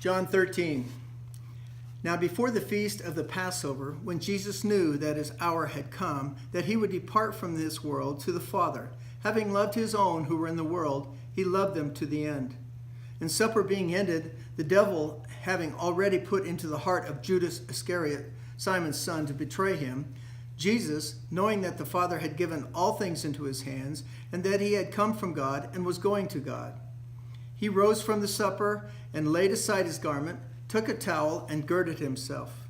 John 13. Now before the feast of the Passover, when Jesus knew that his hour had come, that he would depart from this world to the Father, having loved his own who were in the world, he loved them to the end. And supper being ended, the devil, having already put into the heart of Judas Iscariot, Simon's son, to betray him, Jesus, knowing that the Father had given all things into his hands, and that he had come from God and was going to God, he rose from the supper and laid aside his garment, took a towel, and girded himself.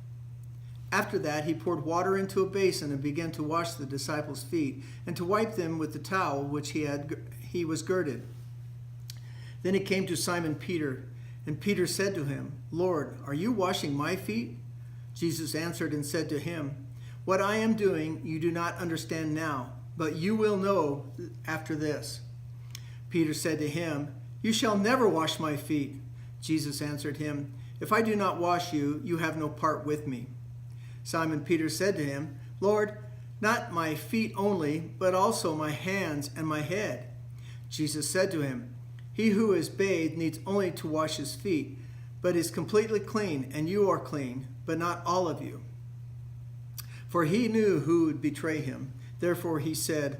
After that, he poured water into a basin and began to wash the disciples' feet and to wipe them with the towel which he was girded. Then he came to Simon Peter, and Peter said to him, "Lord, are you washing my feet?" Jesus answered and said to him, "What I am doing you do not understand now, but you will know after this." Peter said to him, "You shall never wash my feet." Jesus answered him, "If I do not wash you, you have no part with me." Simon Peter said to him, "Lord, not my feet only, but also my hands and my head." Jesus said to him, "He who is bathed needs only to wash his feet, but is completely clean, and you are clean, but not all of you." For he knew who would betray him. Therefore he said,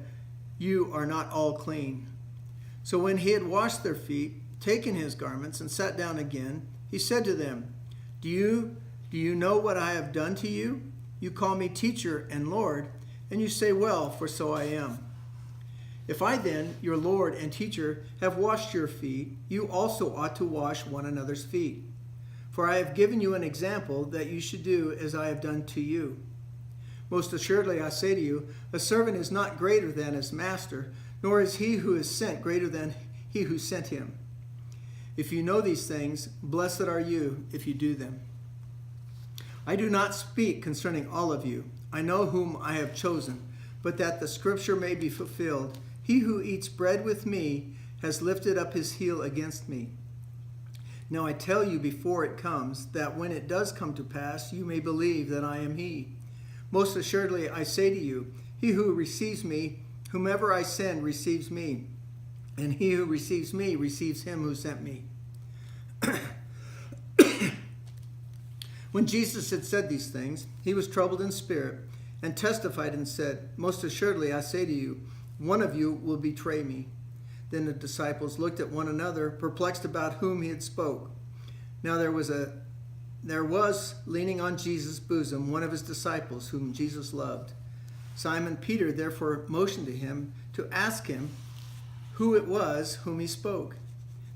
"You are not all clean." So when he had washed their feet, taken his garments, and sat down again, he said to them, Do you know what I have done to you? You call me teacher and Lord, and you say, well, for so I am. If I then, your Lord and teacher, have washed your feet, you also ought to wash one another's feet. For I have given you an example that you should do as I have done to you. Most assuredly I say to you, a servant is not greater than his master, nor is he who is sent greater than he who sent him. If you know these things, blessed are you if you do them. I do not speak concerning all of you. I know whom I have chosen, but that the scripture may be fulfilled, he who eats bread with me has lifted up his heel against me. Now I tell you before it comes, that when it does come to pass, you may believe that I am he. Most assuredly I say to you, he who receives me, whomever I send receives me, and he who receives me receives him who sent me. When Jesus had said these things, he was troubled in spirit, and testified and said, Most assuredly I say to you, one of you will betray me. Then the disciples looked at one another, perplexed about whom he had spoke. Now there was leaning on Jesus' bosom one of his disciples, whom Jesus loved. Simon Peter therefore motioned to him to ask him who it was whom he spoke.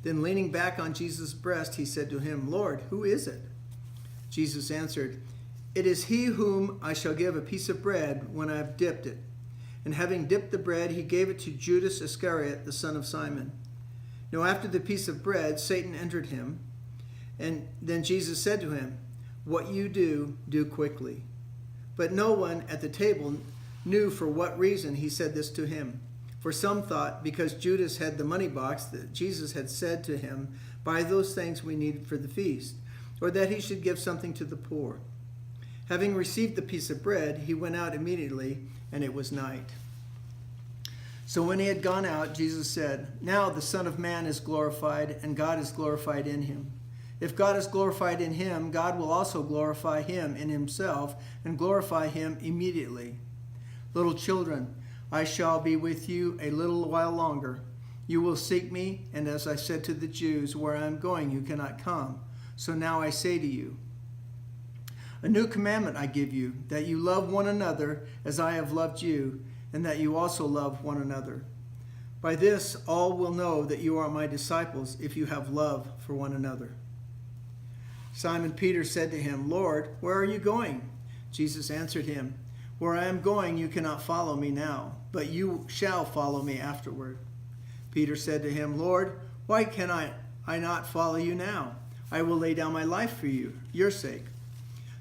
Then leaning back on Jesus' breast, he said to him, Lord, who is it? Jesus answered, It is he whom I shall give a piece of bread when I have dipped it. And having dipped the bread, he gave it to Judas Iscariot, the son of Simon. Now after the piece of bread, Satan entered him. And then Jesus said to him, What you do, do quickly. But no one at the table knew for what reason he said this to him. For some thought, because Judas had the money box, that Jesus had said to him, Buy those things we need for the feast, or that he should give something to the poor. Having received the piece of bread, he went out immediately, and it was night. So when he had gone out, Jesus said, Now the Son of Man is glorified, and God is glorified in him. If God is glorified in him, God will also glorify him in himself, and glorify him immediately. Little children, I shall be with you a little while longer. You will seek me, and as I said to the Jews, where I am going you cannot come. So now I say to you, a new commandment I give you, that you love one another as I have loved you, and that you also love one another. By this all will know that you are my disciples, if you have love for one another. Simon Peter said to him, Lord, where are you going? Jesus answered him, Where I am going you cannot follow me now, but you shall follow me afterward. Peter said to him, Lord, why can I not follow you now? I will lay down my life for you, your sake.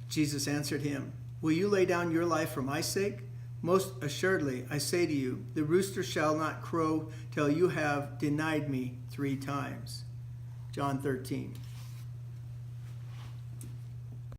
Jesus answered him, Will you lay down your life for my sake? Most assuredly, I say to you, the rooster shall not crow till you have denied me 3 times. John 13.